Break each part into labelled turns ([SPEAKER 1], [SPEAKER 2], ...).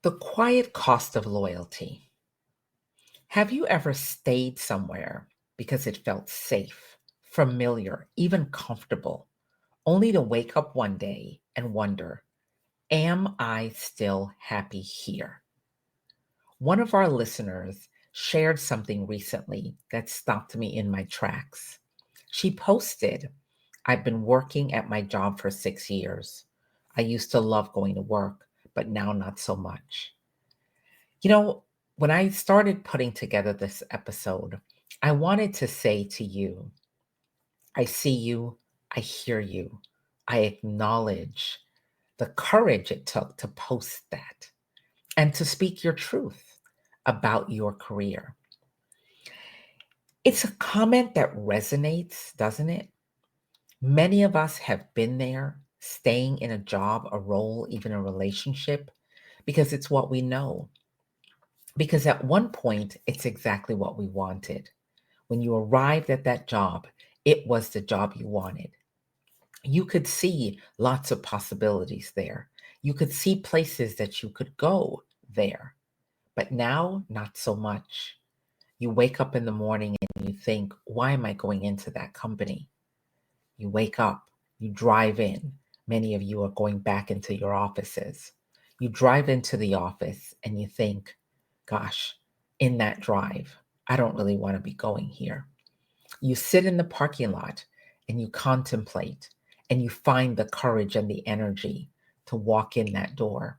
[SPEAKER 1] The quiet cost of loyalty. Have you ever stayed somewhere because it felt safe, familiar, even comfortable, only to wake up one day and wonder, am I still happy here? One of our listeners shared something recently that stopped me in my tracks. She posted, I've been working at my job for 6 years. I used to love going to work, but now not so much. You know, when I started putting together this episode, I wanted to say to you, I see you, I hear you, I acknowledge the courage it took to post that and to speak your truth about your career. It's a comment that resonates, doesn't it? Many of us have been there, staying in a job, a role, even a relationship, because it's what we know. Because at one point, it's exactly what we wanted. When you arrived at that job, it was the job you wanted. You could see lots of possibilities there. You could see places that you could go there. But now, not so much. You wake up in the morning and you think, why am I going into that company? You wake up, you drive in. Many of you are going back into your offices. You drive into the office and you think, gosh, in that drive, I don't really want to be going here. You sit in the parking lot and you contemplate and you find the courage and the energy to walk in that door.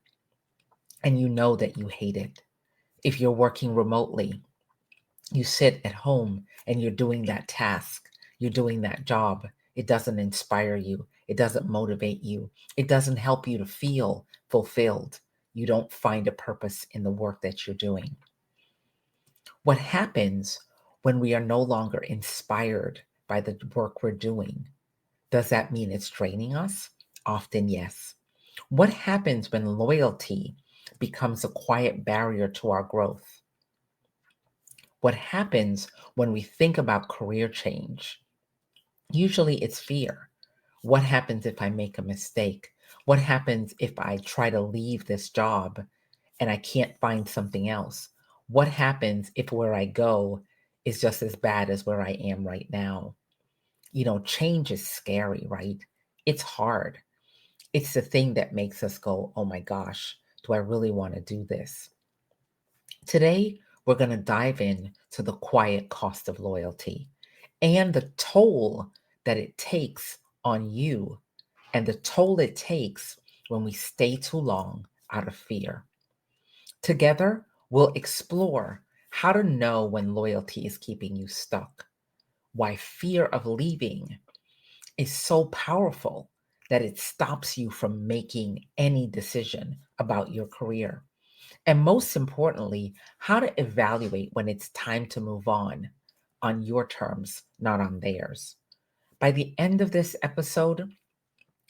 [SPEAKER 1] And you know that you hate it. If you're working remotely, you sit at home and you're doing that task, you're doing that job. It doesn't inspire you, it doesn't motivate you, it doesn't help you to feel fulfilled. You don't find a purpose in the work that you're doing. What happens when we are no longer inspired by the work we're doing? Does that mean it's draining us? Often, yes. What happens when loyalty becomes a quiet barrier to our growth? What happens when we think about career change? Usually it's fear. What happens if I make a mistake? What happens if I try to leave this job and I can't find something else? What happens if where I go is just as bad as where I am right now? Change is scary, right? It's hard. It's the thing that makes us go, oh my gosh, do I really want to do this? Today, we're going to dive in to the quiet cost of loyalty and the toll that it takes on you and the toll it takes when we stay too long out of fear. Together, we'll explore how to know when loyalty is keeping you stuck, why fear of leaving is so powerful that it stops you from making any decision about your career. And most importantly, how to evaluate when it's time to move on your terms, not on theirs. By the end of this episode,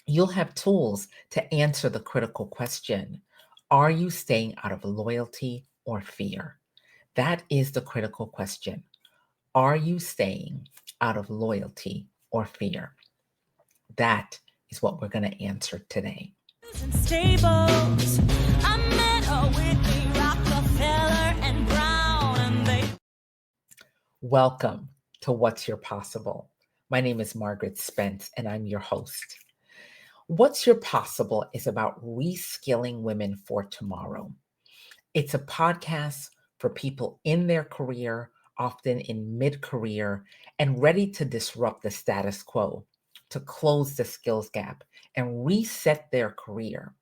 [SPEAKER 1] you'll have tools to answer the critical question, are you staying out of loyalty or fear? That is the critical question. Are you staying out of loyalty or fear? That is what we're going to answer today. Stables. I met Whitney, Rockefeller, and Brown, and they... Welcome to What's Your Possible. My name is Margaret Spence, and I'm your host. What's Your Possible is about reskilling women for tomorrow. It's a podcast for people in their career, often in mid-career, and ready to disrupt the status quo, to close the skills gap and reset their career.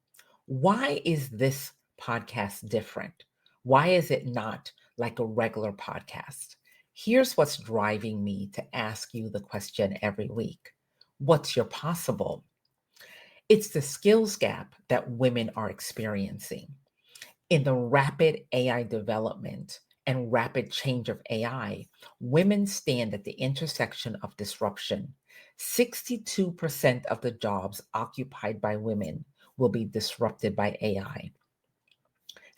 [SPEAKER 1] Why is this podcast different? Why is it not like a regular podcast? Here's what's driving me to ask you the question every week. What's your possible? It's the skills gap that women are experiencing. In the rapid AI development and rapid change of AI, women stand at the intersection of disruption. 62% of the jobs occupied by women will be disrupted by AI.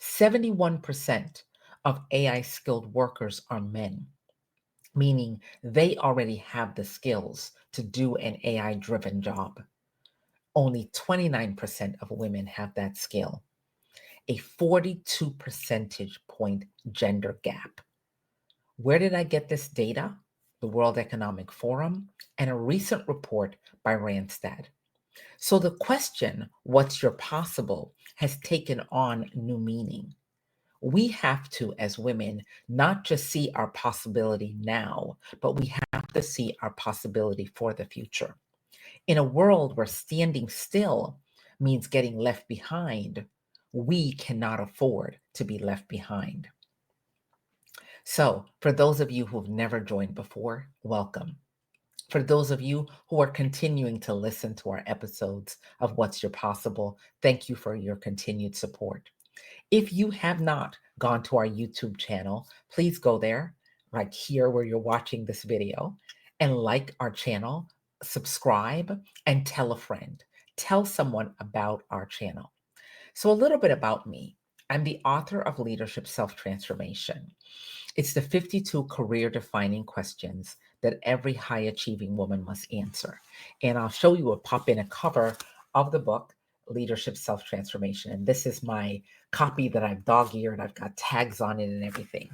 [SPEAKER 1] 71% of AI skilled workers are men, meaning they already have the skills to do an AI driven job. Only 29% of women have that skill. a 42 percentage point gender gap. Where did I get this data? The World Economic Forum and a recent report by Randstad. So the question, what's your possible, has taken on new meaning. We have to, as women, not just see our possibility now, but we have to see our possibility for the future. In a world where standing still means getting left behind, we cannot afford to be left behind. So, for those of you who've never joined before, welcome. For those of you who are continuing to listen to our episodes of What's Your Possible, thank you for your continued support. If you have not gone to our YouTube channel, please go there, right here where you're watching this video, and like our channel, subscribe, and tell a friend. Tell someone about our channel. So, a little bit about me. I'm the author of Leadership Self-Transformation. It's the 52 career-defining questions that every high-achieving woman must answer. And I'll show you a cover of the book, Leadership Self-Transformation. And this is my copy that I've dog-eared. I've got tags on it and everything.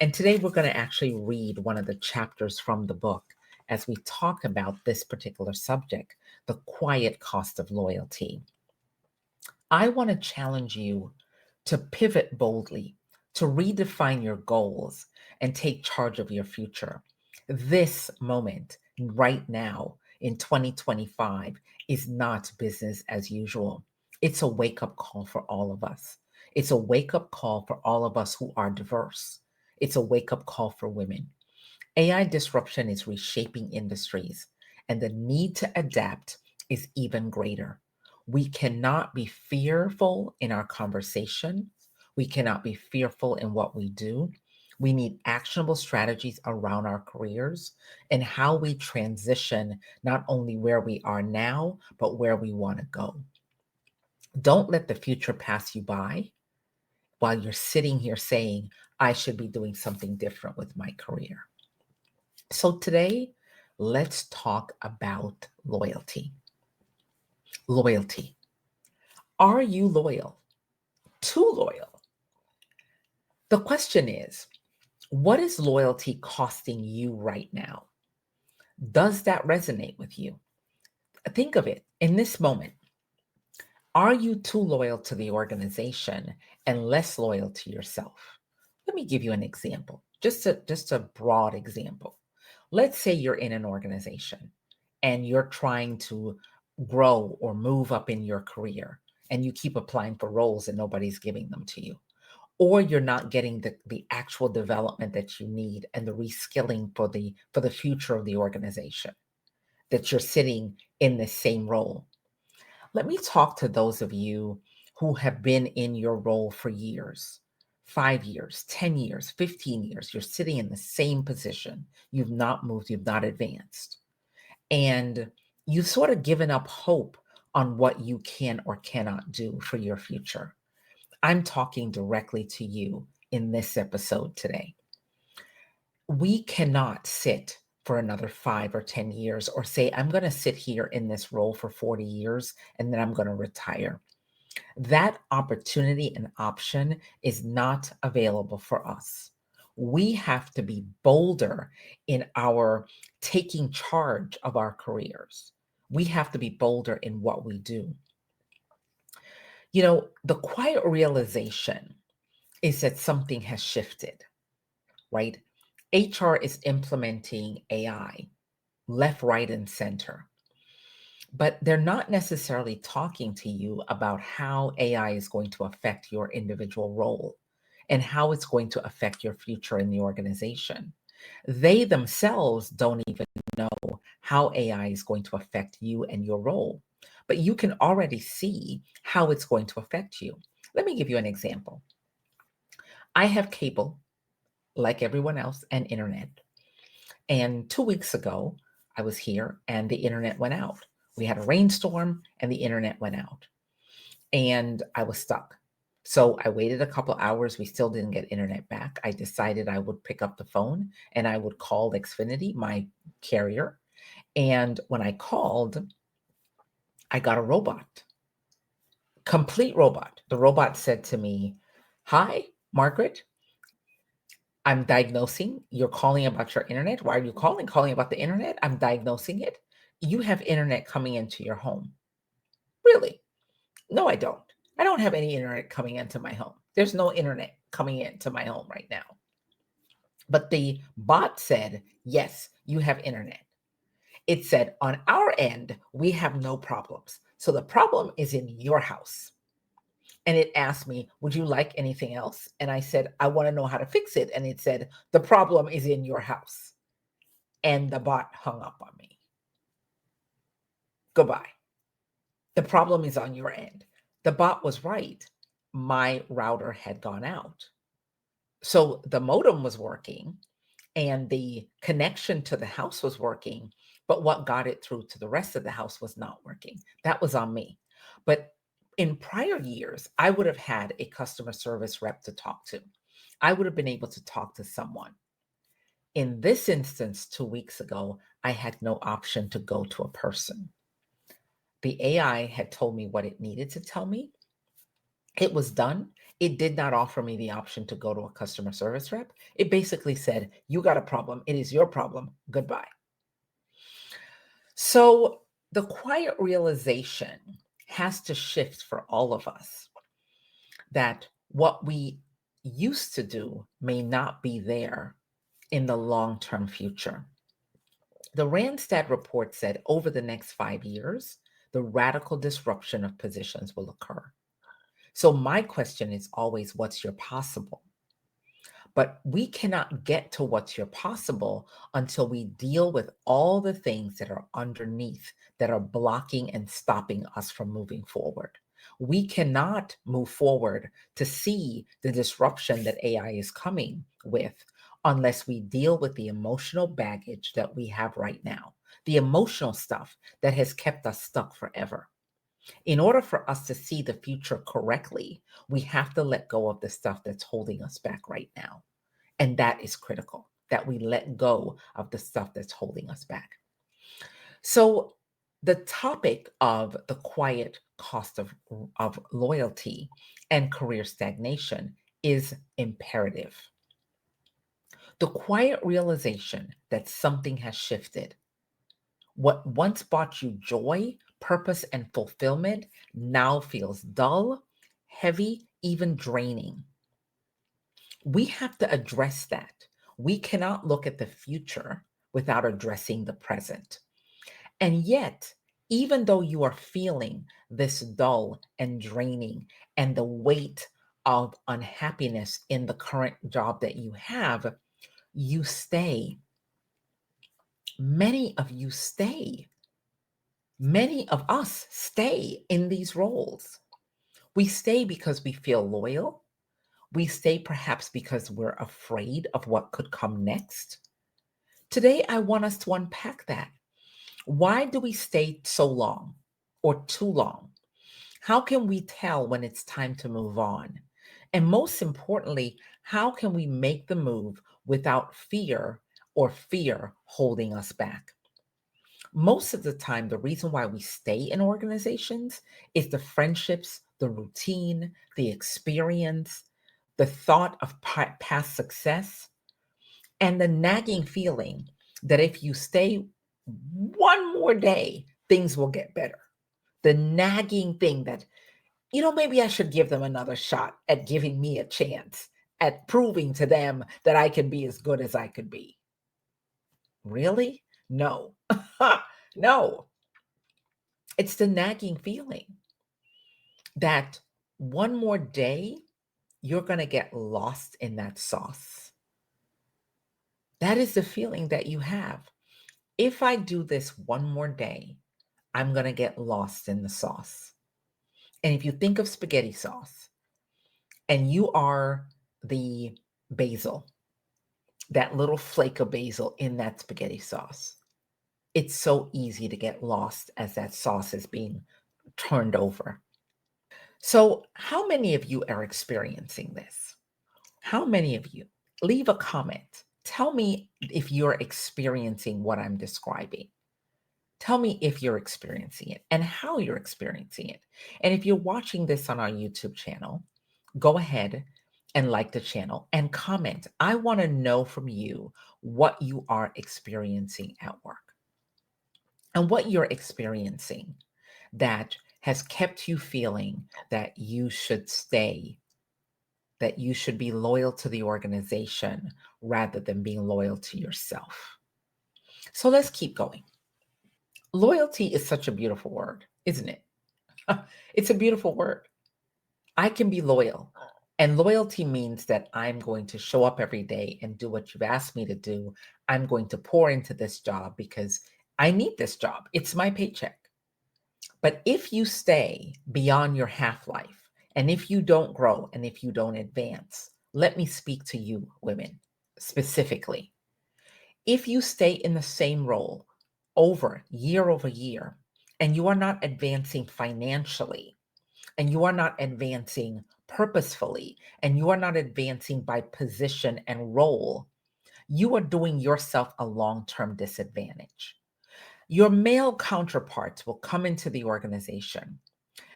[SPEAKER 1] And today we're going to actually read one of the chapters from the book as we talk about this particular subject, the quiet cost of loyalty. I want to challenge you to pivot boldly, to redefine your goals, and take charge of your future. This moment, right now, in 2025, is not business as usual. It's a wake-up call for all of us. It's a wake-up call for all of us who are diverse. It's a wake-up call for women. AI disruption is reshaping industries, and the need to adapt is even greater. We cannot be fearful in our conversation. We cannot be fearful in what we do. We need actionable strategies around our careers and how we transition not only where we are now, but where we want to go. Don't let the future pass you by while you're sitting here saying, I should be doing something different with my career. So today, let's talk about loyalty. Loyalty. Are you loyal? Too loyal? The question is, what is loyalty costing you right now? Does that resonate with you? Think of it in this moment. Are you too loyal to the organization and less loyal to yourself? Let me give you an example, just a broad example. Let's say you're in an organization and you're trying to grow or move up in your career and you keep applying for roles and nobody's giving them to you. Or you're not getting the actual development that you need and the reskilling for the future of the organization, that you're sitting in the same role. Let me talk to those of you who have been in your role for years, 5 years, 10 years, 15 years. You're sitting in the same position. You've not moved, you've not advanced. And you've sort of given up hope on what you can or cannot do for your future. I'm talking directly to you in this episode today. We cannot sit for another 5 or 10 years or say, I'm going to sit here in this role for 40 years and then I'm going to retire. That opportunity and option is not available for us. We have to be bolder in our taking charge of our careers. We have to be bolder in what we do. You know, the quiet realization is that something has shifted, right? HR is implementing AI left, right, and center. But they're not necessarily talking to you about how AI is going to affect your individual role and how it's going to affect your future in the organization. They themselves don't even know how AI is going to affect you and your role, but you can already see how it's going to affect you. Let me give you an example. I have cable, like everyone else, and internet. And 2 weeks ago, I was here and the internet went out. We had a rainstorm and the internet went out. And I was stuck. So I waited a couple hours. We still didn't get internet back. I decided I would pick up the phone and I would call Xfinity, my carrier. And when I called, I got a robot Complete robot. The robot said to me, "Hi, Margaret. I'm diagnosing. You're calling about your internet. Why are you calling? Calling about the internet? I'm diagnosing it. You have internet coming into your home. Really? No, I don't. I don't have any internet coming into my home. There's no internet coming into my home right now." But the bot said, "Yes, you have internet." It said, "On our end, we have no problems. So the problem is in your house." And it asked me, "Would you like anything else?" And I said, "I want to know how to fix it." And it said, "The problem is in your house." And the bot hung up on me. Goodbye. The problem is on your end. The bot was right. My router had gone out. So the modem was working and the connection to the house was working, but what got it through to the rest of the house was not working. That was on me. But in prior years, I would have had a customer service rep to talk to. I would have been able to talk to someone. In this instance, 2 weeks ago, I had no option to go to a person. The AI had told me what it needed to tell me. It was done. It did not offer me the option to go to a customer service rep. It basically said, "You got a problem. It is your problem. Goodbye." So the quiet realization has to shift for all of us that what we used to do may not be there in the long term future. The Randstad report said over the next 5 years, the radical disruption of positions will occur. So, my question is always, what's your possible? But we cannot get to what's your possible until we deal with all the things that are underneath that are blocking and stopping us from moving forward. We cannot move forward to see the disruption that AI is coming with unless we deal with the emotional baggage that we have right now, the emotional stuff that has kept us stuck forever. In order for us to see the future correctly, we have to let go of the stuff that's holding us back right now. And that is critical, that we let go of the stuff that's holding us back. So, the topic of the quiet cost of loyalty and career stagnation is imperative. The quiet realization that something has shifted. What once brought you joy, purpose, and fulfillment now feels dull, heavy, even draining. We have to address that. We cannot look at the future without addressing the present. And yet, even though you are feeling this dull and draining and the weight of unhappiness in the current job that you have, you stay. Many of you stay. Many of us stay in these roles. We stay because we feel loyal. We stay perhaps because we're afraid of what could come next. Today, I want us to unpack that. Why do we stay so long or too long? How can we tell when it's time to move on? And most importantly, how can we make the move without fear or fear holding us back? Most of the time, the reason why we stay in organizations is the friendships, the routine, the experience, the thought of past success, and the nagging feeling that if you stay one more day, things will get better. The nagging thing that, maybe I should give them another shot at giving me a chance, at proving to them that I can be as good as I could be. Really? No. No. It's the nagging feeling that one more day, you're going to get lost in that sauce. That is the feeling that you have. If I do this one more day, I'm going to get lost in the sauce. And if you think of spaghetti sauce and you are the basil, that little flake of basil in that spaghetti sauce, it's so easy to get lost as that sauce is being turned over. So, how many of you are experiencing this? How many of you? Leave a comment. Tell me if you're experiencing what I'm describing. Tell me if you're experiencing it and how you're experiencing it. And if you're watching this on our YouTube channel, go ahead and like the channel and comment. I want to know from you what you are experiencing at work and what you're experiencing that has kept you feeling that you should stay, that you should be loyal to the organization rather than being loyal to yourself. So let's keep going. Loyalty is such a beautiful word, isn't it? It's a beautiful word. I can be loyal. And loyalty means that I'm going to show up every day and do what you've asked me to do. I'm going to pour into this job because I need this job. It's my paycheck. But if you stay beyond your half life, and if you don't grow, and if you don't advance, let me speak to you, women, specifically. If you stay in the same role over year, and you are not advancing financially, and you are not advancing purposefully, and you are not advancing by position and role, you are doing yourself a long term disadvantage. Your male counterparts will come into the organization.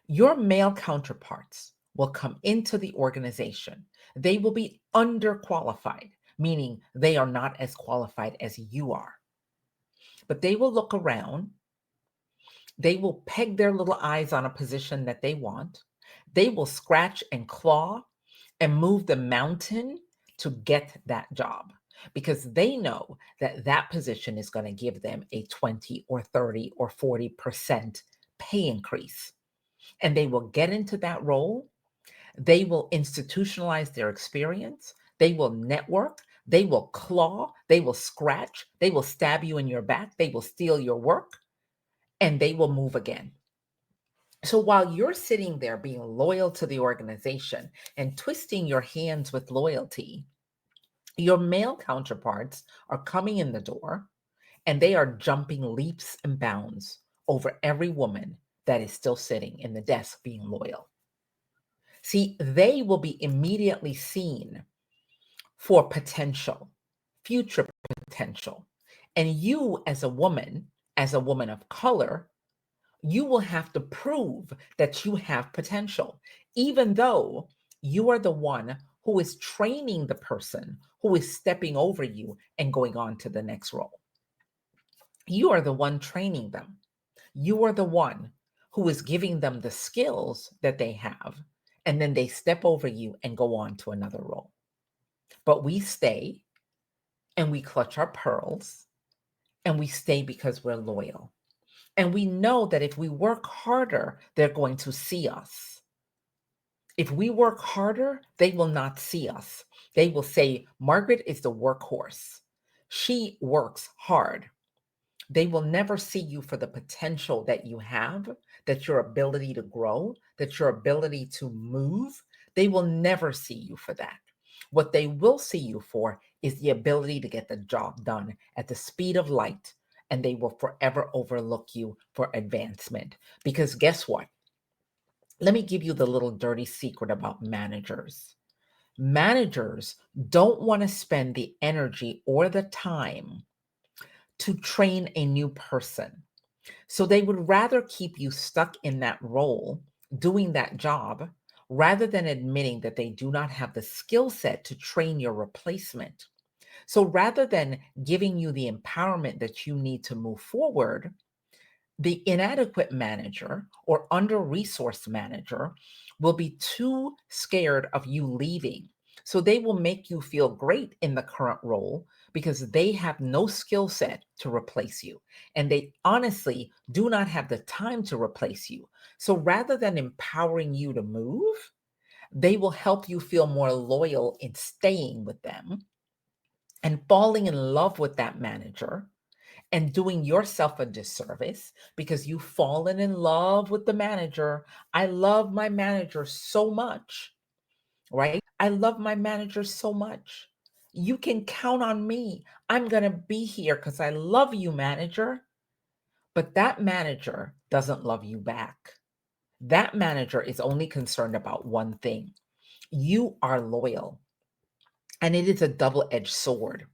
[SPEAKER 1] Your male counterparts will come into the organization. They will be underqualified, meaning they are not as qualified as you are. But they will look around. They will peg their little eyes on a position that they want. They will scratch and claw and move the mountain to get that job because they know that that position is going to give them a 20 or 30 or 40% pay increase. And they will get into that role. They will institutionalize their experience. They will network. They will claw. They will scratch. They will stab you in your back. They will steal your work and they will move again. So while you're sitting there being loyal to the organization and twisting your hands with loyalty, your male counterparts are coming in the door and they are jumping leaps and bounds over every woman that is still sitting in the desk being loyal. See, they will be immediately seen for potential, future potential. And you, as a woman of color, you will have to prove that you have potential, even though you are the one who is training the person who is stepping over you and going on to the next role. You are the one training them. You are the one who is giving them the skills that they have, and then they step over you and go on to another role. But we stay and we clutch our pearls and we stay because we're loyal. And we know that if we work harder, they're going to see us. If we work harder, they will not see us. They will say, Margaret is the workhorse. She works hard. They will never see you for the potential that you have, that your ability to grow, that your ability to move. They will never see you for that. What they will see you for is the ability to get the job done at the speed of light, and they will forever overlook you for advancement. Because guess what? Let me give you the little dirty secret about managers. Managers don't want to spend the energy or the time to train a new person. So they would rather keep you stuck in that role, doing that job, rather than admitting that they do not have the skill set to train your replacement. So rather than giving you the empowerment that you need to move forward, the inadequate manager or under-resourced manager will be too scared of you leaving. So they will make you feel great in the current role because they have no skill set to replace you. And they honestly do not have the time to replace you. So rather than empowering you to move, they will help you feel more loyal in staying with them and falling in love with that manager and doing yourself a disservice because you've fallen in love with the manager. I love my manager so much, right? I love my manager so much. You can count on me. I'm going to be here because I love you, manager. But that manager doesn't love you back. That manager is only concerned about one thing. You are loyal. And it is a double-edged sword,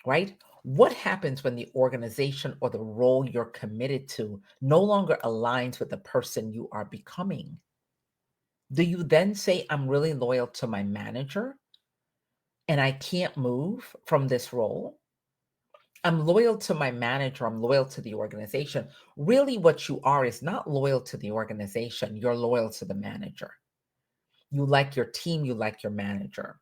[SPEAKER 1] right? What happens when the organization or the role you're committed to no longer aligns with the person you are becoming? Do you then say, I'm really loyal to my manager and I can't move from this role? I'm loyal to my manager, I'm loyal to the organization. Really, what you are is not loyal to the organization, you're loyal to the manager. You like your team, you like your manager.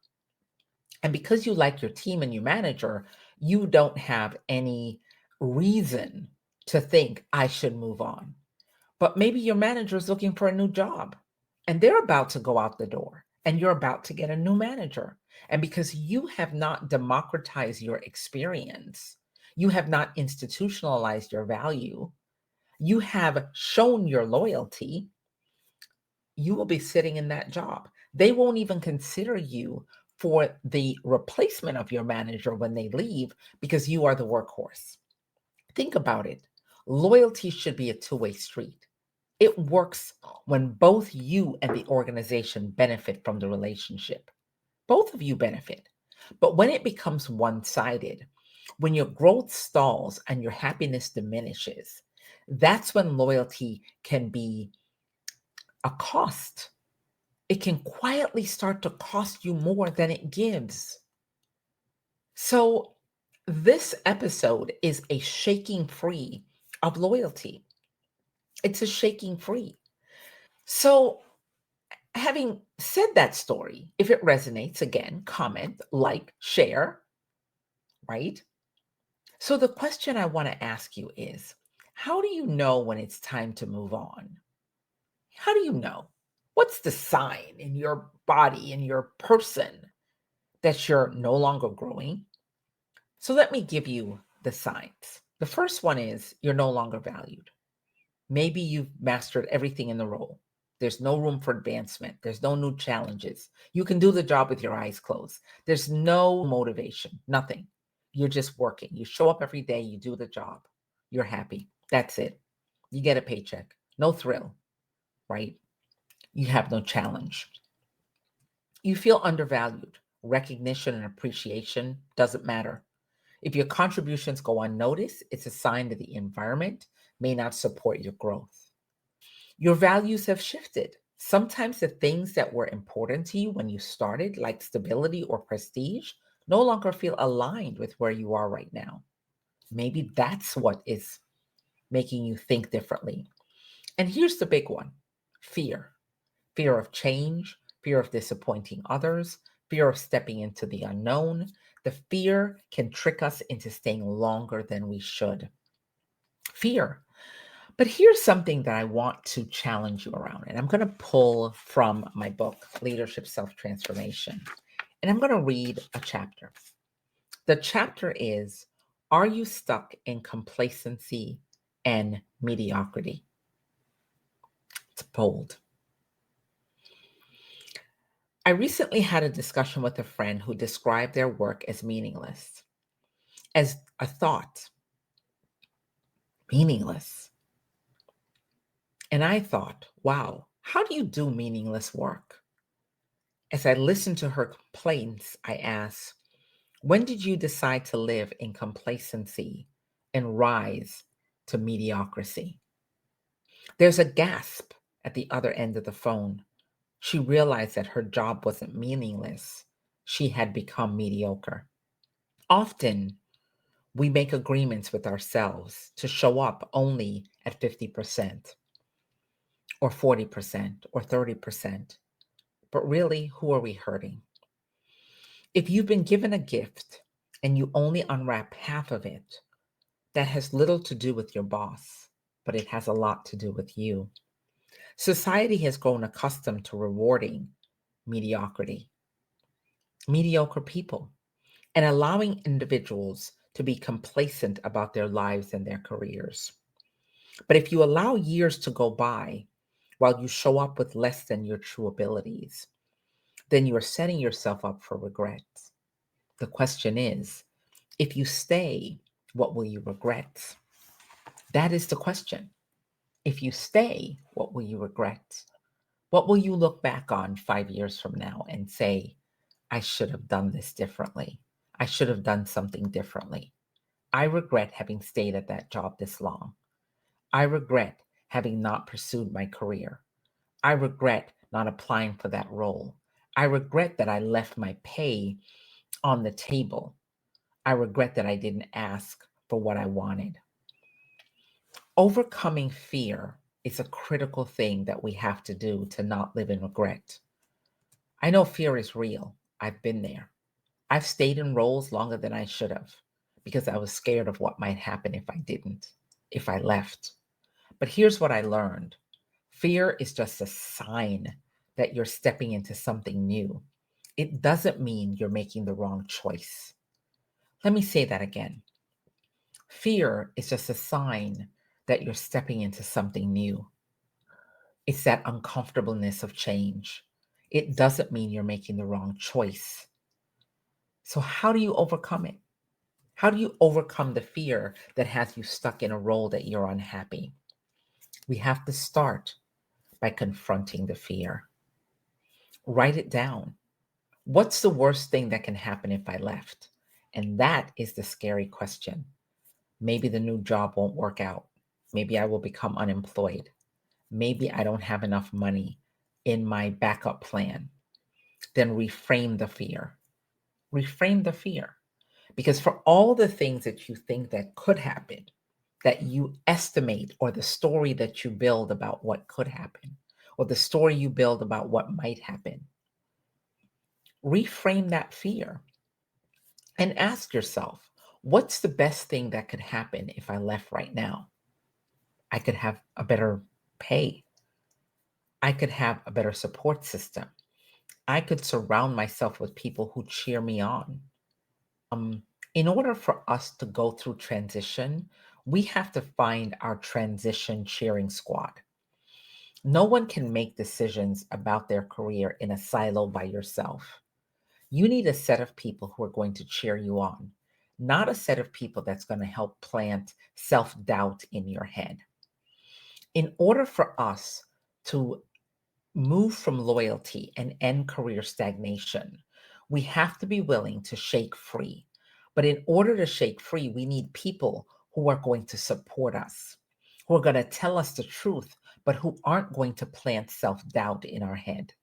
[SPEAKER 1] And because you like your team and your manager, you don't have any reason to think I should move on. But maybe your manager is looking for a new job and they're about to go out the door and you're about to get a new manager. And because you have not democratized your experience, you have not institutionalized your value, you have shown your loyalty, you will be sitting in that job. They won't even consider you for the replacement of your manager when they leave because you are the workhorse. Think about it. Loyalty should be a two-way street. It works when both you and the organization benefit from the relationship. Both of you benefit. But when it becomes one-sided, when your growth stalls and your happiness diminishes, that's when loyalty can be a cost. It can quietly start to cost you more than it gives. So, this episode is a shaking free of loyalty. It's a shaking free. So, having said that story, if it resonates, again, comment, like, share, right? So, the question I want to ask you is, how do you know when it's time to move on? How do you know? What's the sign in your body, in your person, that you're no longer growing? So let me give you the signs. The first one is you're no longer valued. Maybe you've mastered everything in the role. There's no room for advancement. There's no new challenges. You can do the job with your eyes closed. There's no motivation, nothing. You're just working. You show up every day, you do the job. You're happy. That's it. You get a paycheck. No thrill, right? You have no challenge. You feel undervalued. Recognition and appreciation doesn't matter. If your contributions go unnoticed, it's a sign that the environment may not support your growth. Your values have shifted. Sometimes the things that were important to you when you started, like stability or prestige, no longer feel aligned with where you are right now. Maybe that's what is making you think differently. And here's the big one: fear. Fear of change, fear of disappointing others, fear of stepping into the unknown. The fear can trick us into staying longer than we should. Fear. But here's something that I want to challenge you around. And I'm going to pull from my book, Leadership Self Transformation. And I'm going to read a chapter. The chapter is, Are You Stuck in Complacency and Mediocrity? It's bold. I recently had a discussion with a friend who described their work as meaningless, as a thought, meaningless. And I thought, wow, how do you do meaningless work? As I listened to her complaints, I asked, when did you decide to live in complacency and rise to mediocrity? There's a gasp at the other end of the phone. She realized that her job wasn't meaningless. She had become mediocre. Often, we make agreements with ourselves to show up only at 50% or 40% or 30%. But really, who are we hurting? If you've been given a gift and you only unwrap half of it, that has little to do with your boss, but it has a lot to do with you. Society has grown accustomed to rewarding mediocrity, mediocre people, and allowing individuals to be complacent about their lives and their careers. But if you allow years to go by while you show up with less than your true abilities, then you are setting yourself up for regret. The question is, if you stay, what will you regret? That is the question. If you stay, what will you regret? What will you look back on 5 years from now and say, I should have done this differently? I should have done something differently. I regret having stayed at that job this long. I regret having not pursued my career. I regret not applying for that role. I regret that I left my pay on the table. I regret that I didn't ask for what I wanted. Overcoming fear is a critical thing that we have to do to not live in regret. I know fear is real. I've been there. I've stayed in roles longer than I should have because I was scared of what might happen if I didn't, if I left. But here's what I learned: fear is just a sign that you're stepping into something new. It doesn't mean you're making the wrong choice. Let me say that again. Fear is just a sign that you're stepping into something new. It's that uncomfortableness of change. It doesn't mean you're making the wrong choice. So, how do you overcome it? How do you overcome the fear that has you stuck in a role that you're unhappy? We have to start by confronting the fear. Write it down. What's the worst thing that can happen if I left? And that is the scary question. Maybe the new job won't work out. Maybe I will become unemployed. Maybe I don't have enough money in my backup plan. Then reframe the fear. Reframe the fear. Because for all the things that you think that could happen, that you estimate, or the story that you build about what could happen, or the story you build about what might happen, reframe that fear and ask yourself, what's the best thing that could happen if I left right now? I could have a better pay. I could have a better support system. I could surround myself with people who cheer me on. In order for us to go through transition, we have to find our transition cheering squad. No one can make decisions about their career in a silo by yourself. You need a set of people who are going to cheer you on, not a set of people that's going to help plant self doubt in your head. In order for us to move from loyalty and end career stagnation, we have to be willing to shake free. But in order to shake free, we need people who are going to support us, who are going to tell us the truth, but who aren't going to plant self doubt in our head.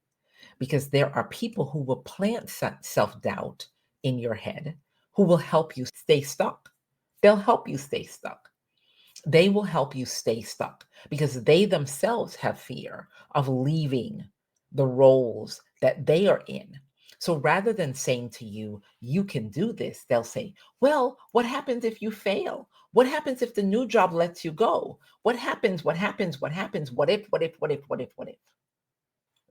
[SPEAKER 1] Because there are people who will plant self doubt in your head who will help you stay stuck. They'll help you stay stuck. They will help you stay stuck because they themselves have fear of leaving the roles that they are in. So rather than saying to you, you can do this, they'll say, well, what happens if you fail? What happens if the new job lets you go? What happens? What happens? What happens? What if, what if, what if, what if, what if?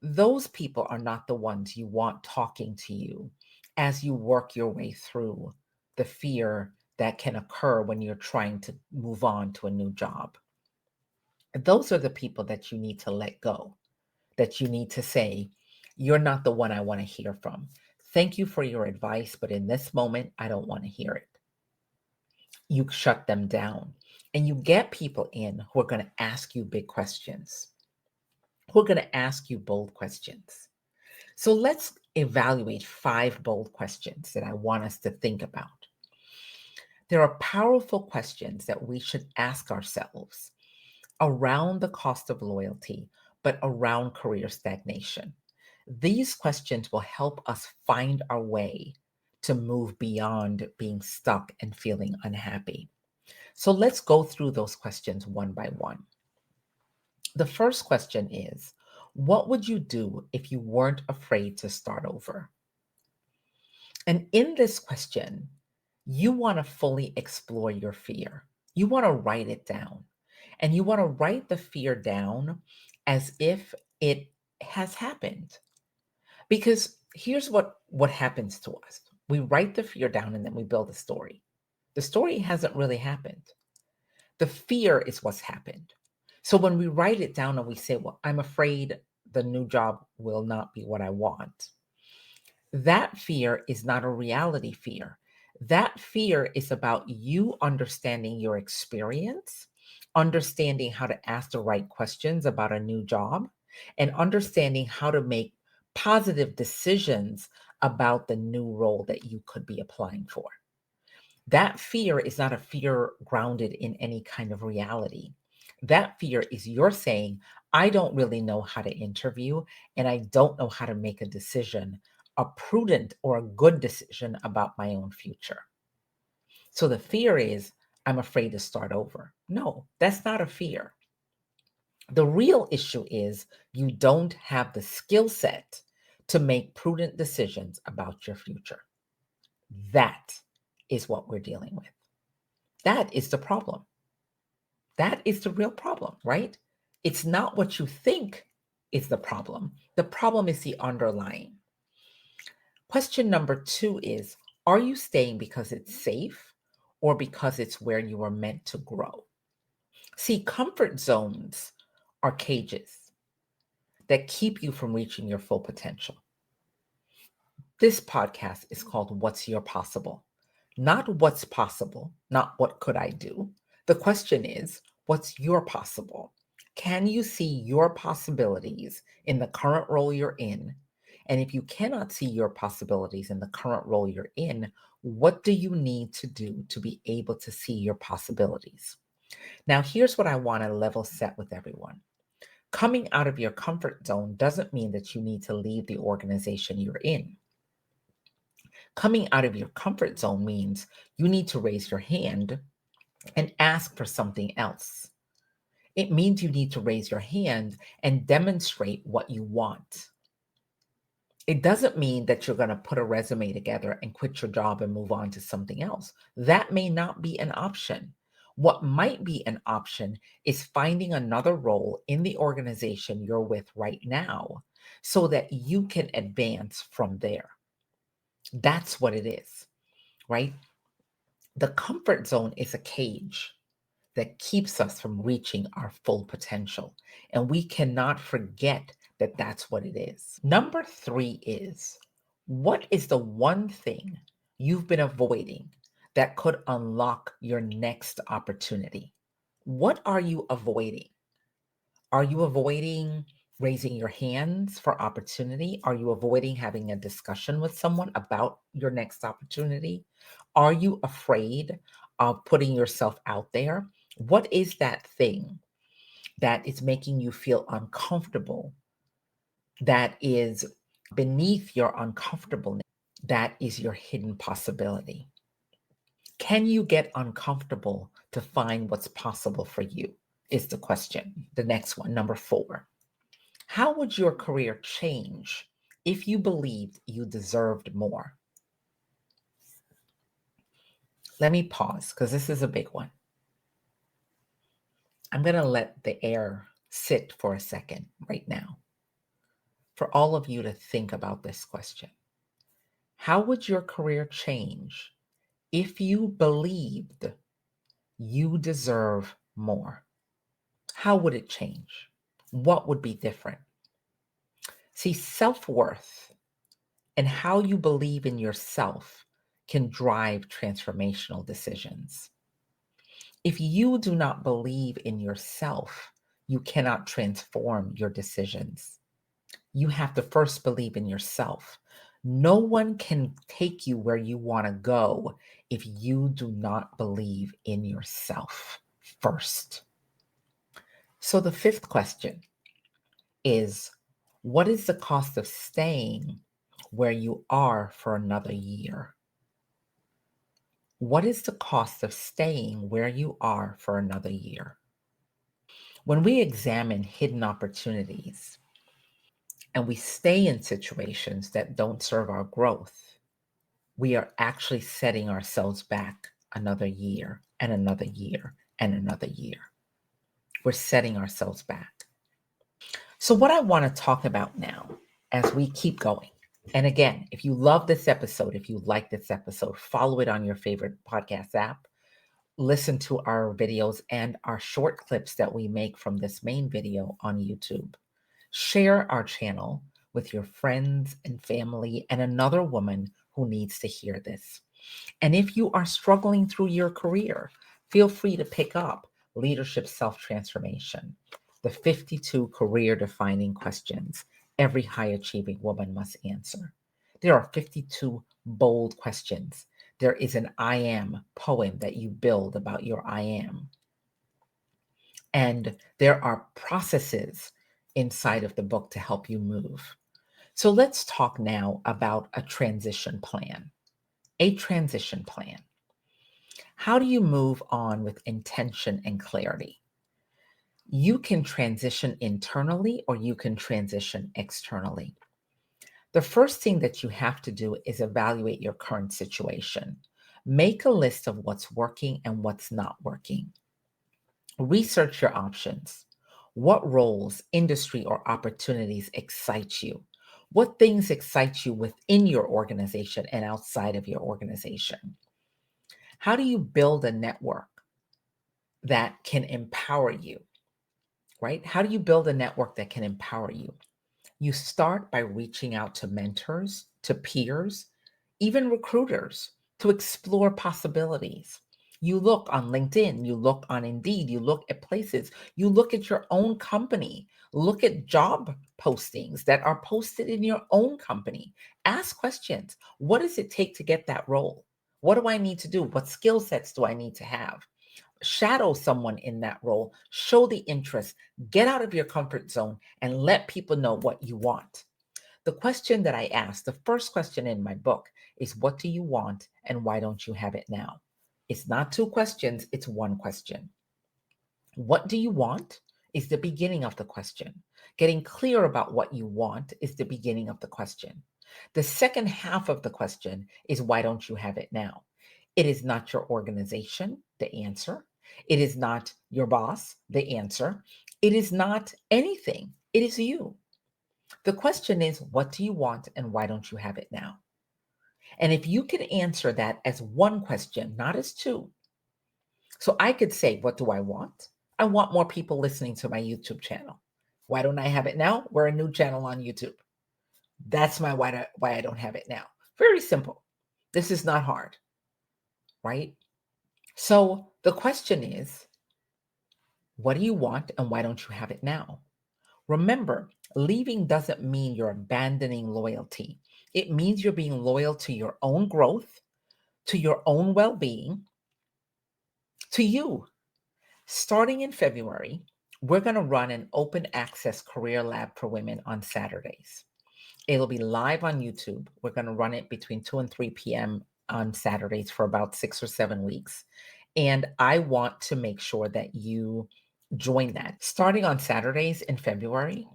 [SPEAKER 1] Those people are not the ones you want talking to you as you work your way through the fear that can occur when you're trying to move on to a new job. Those are the people that you need to let go, that you need to say, you're not the one I want to hear from. Thank you for your advice, but in this moment, I don't want to hear it. You shut them down and you get people in who are going to ask you big questions, who are going to ask you bold questions. So let's evaluate 5 bold questions that I want us to think about. There are powerful questions that we should ask ourselves around the cost of loyalty, but around career stagnation. These questions will help us find our way to move beyond being stuck and feeling unhappy. So let's go through those questions one by one. The first question is, what would you do if you weren't afraid to start over? And in this question, you want to fully explore your fear. You want to write it down. And you want to write the fear down as if it has happened. Because here's what happens to us. We write the fear down and then we build a story. The story hasn't really happened. The fear is what's happened. So when we write it down and we say, well, I'm afraid the new job will not be what I want, that fear is not a reality fear. That fear is about you understanding your experience, understanding how to ask the right questions about a new job, and understanding how to make positive decisions about the new role that you could be applying for. That fear is not a fear grounded in any kind of reality. That fear is you're saying, I don't really know how to interview and I don't know how to make a decision, a prudent or a good decision about my own future. So the fear is, I'm afraid to start over. No, that's not a fear. The real issue is you don't have the skill set to make prudent decisions about your future. That is what we're dealing with. That is the problem. That is the real problem, right? It's not what you think is the problem. The problem is the underlying. Question number 2 is, are you staying because it's safe or because it's where you are meant to grow? See, comfort zones are cages that keep you from reaching your full potential. This podcast is called What's Your Possible? Not what's possible, not what could I do. The question is, what's your possible? Can you see your possibilities in the current role you're in? And if you cannot see your possibilities in the current role you're in, what do you need to do to be able to see your possibilities? Now, here's what I want to level set with everyone. Coming out of your comfort zone doesn't mean that you need to leave the organization you're in. Coming out of your comfort zone means you need to raise your hand and ask for something else. It means you need to raise your hand and demonstrate what you want. It doesn't mean that you're going to put a resume together and quit your job and move on to something else. That may not be an option. What might be an option is finding another role in the organization you're with right now so that you can advance from there. That's what it is, right? The comfort zone is a cage that keeps us from reaching our full potential. And we cannot forget that that's what it is. Number 3 is, what is the one thing you've been avoiding that could unlock your next opportunity? What are you avoiding? Are you avoiding raising your hands for opportunity? Are you avoiding having a discussion with someone about your next opportunity? Are you afraid of putting yourself out there? What is that thing that is making you feel uncomfortable, that is beneath your uncomfortableness, that is your hidden possibility? Can you get uncomfortable to find what's possible for you? Is the question. The next one, number 4. How would your career change if you believed you deserved more? Let me pause because this is a big one. I'm going to let the air sit for a second right now for all of you to think about this question. How would your career change if you believed you deserve more? How would it change? What would be different? See, self-worth and how you believe in yourself can drive transformational decisions. If you do not believe in yourself, you cannot transform your decisions. You have to first believe in yourself. No one can take you where you want to go if you do not believe in yourself first. So the 5th question is, what is the cost of staying where you are for another year? What is the cost of staying where you are for another year? When we examine hidden opportunities and we stay in situations that don't serve our growth, we are actually setting ourselves back another year and another year and another year. We're setting ourselves back. So what I want to talk about now as we keep going, and again, if you love this episode, if you like this episode, follow it on your favorite podcast app. Listen to our videos and our short clips that we make from this main video on YouTube. Share our channel with your friends and family and another woman who needs to hear this. And if you are struggling through your career, feel free to pick up Leadership Self-Transformation, the 52 career-defining questions every high-achieving woman must answer. There are 52 bold questions There is an I am poem that you build about your I am. And there are processes inside of the book to help you move. So let's talk now about a transition plan. A transition plan. How do you move on with intention and clarity? You can transition internally or you can transition externally. The first thing that you have to do is evaluate your current situation. Make a list of what's working and what's not working. Research your options. What roles, industry, or opportunities excite you? What things excite you within your organization and outside of your organization? How do you build a network that can empower you, right? How do you build a network that can empower you? You start by reaching out to mentors, to peers, even recruiters to explore possibilities. You look on LinkedIn, you look on Indeed, you look at places, you look at your own company, look at job postings that are posted in your own company. Ask questions. What does it take to get that role? What do I need to do? What skill sets do I need to have? Shadow someone in that role, show the interest, get out of your comfort zone, and let people know what you want. The question that I asked, the first question in my book, is what do you want and why don't you have it now? It's not two questions, it's one question. What do you want is the beginning of the question. Getting clear about what you want is the beginning of the question. The second half of the question is why don't you have it now? It is not your organization, the answer. It is not your boss, the answer. It is not anything. It is you. The question is, what do you want and why don't you have it now? And if you can answer that as one question, not as two. So I could say, what do I want? I want more people listening to my YouTube channel. Why don't I have it now? We're a new channel on YouTube. That's my why I don't have it now. Very simple. This is not hard, right? So the question is, what do you want and why don't you have it now? Remember, leaving doesn't mean you're abandoning loyalty. It means you're being loyal to your own growth, to your own well being, to you. Starting in February, we're going to run an open access career lab for women on Saturdays. It'll be live on YouTube. We're going to run it between 2 and 3 p.m. on Saturdays for about 6 or 7 weeks. And I want to make sure that you join that. Starting on Saturdays in February,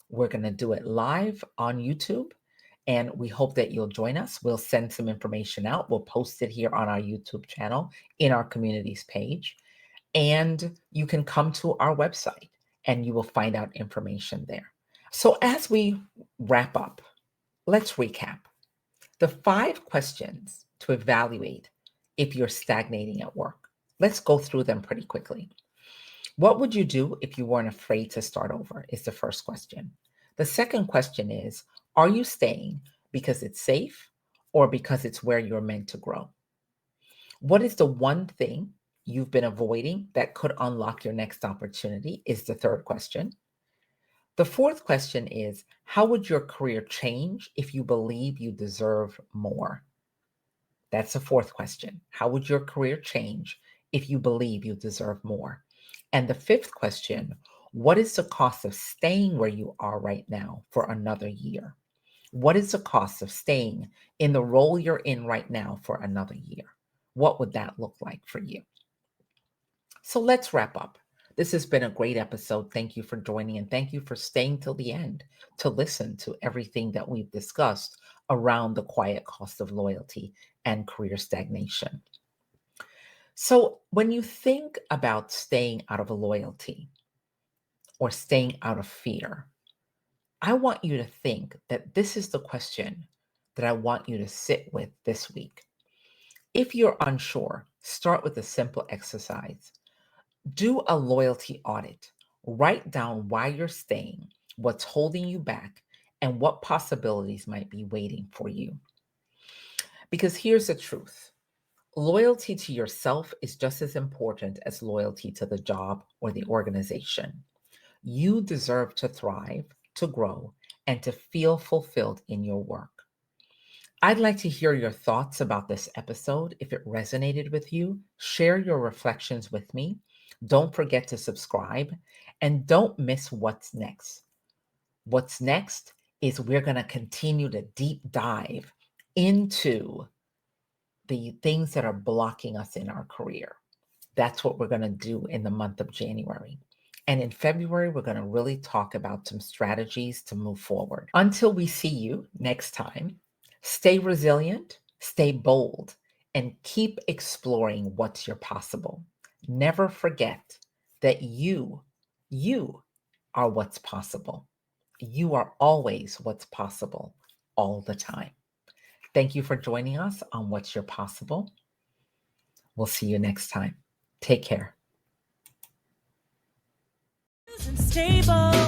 [SPEAKER 1] we're going to do it live on YouTube. And we hope that you'll join us. We'll send some information out. We'll post it here on our YouTube channel in our communities page. And you can come to our website and you will find out information there. So as we wrap up, let's recap. The 5 questions to evaluate if you're stagnating at work. Let's go through them pretty quickly. What would you do if you weren't afraid to start over? Is the first question. The second question is, are you staying because it's safe or because it's where you're meant to grow? What is the one thing you've been avoiding that could unlock your next opportunity? Is the third question. The fourth question is, how would your career change if you believe you deserve more? That's the fourth question. How would your career change if you believe you deserve more? And the fifth question, what is the cost of staying where you are right now for another year? What is the cost of staying in the role you're in right now for another year? What would that look like for you? So let's wrap up. This has been a great episode. Thank you for joining and thank you for staying till the end to listen to everything that we've discussed around the quiet cost of loyalty and career stagnation. So when you think about staying out of loyalty or staying out of fear, I want you to think that this is the question that I want you to sit with this week. If you're unsure, start with a simple exercise. Do a loyalty audit. Write down why you're staying, what's holding you back, and what possibilities might be waiting for you. Because here's the truth. Loyalty to yourself is just as important as loyalty to the job or the organization. You deserve to thrive, to grow, and to feel fulfilled in your work. I'd like to hear your thoughts about this episode. If it resonated with you, share your reflections with me. Don't forget to subscribe and don't miss what's next. What's next is we're going to continue to deep dive into the things that are blocking us in our career. That's what we're going to do in the month of January. And in February, we're going to really talk about some strategies to move forward. Until we see you next time, stay resilient, stay bold, and keep exploring what's your possible. Never forget that you are what's possible. You are always what's possible all the time. Thank you for joining us on What's Your Possible. We'll see you next time. Take care.
[SPEAKER 2] Stable.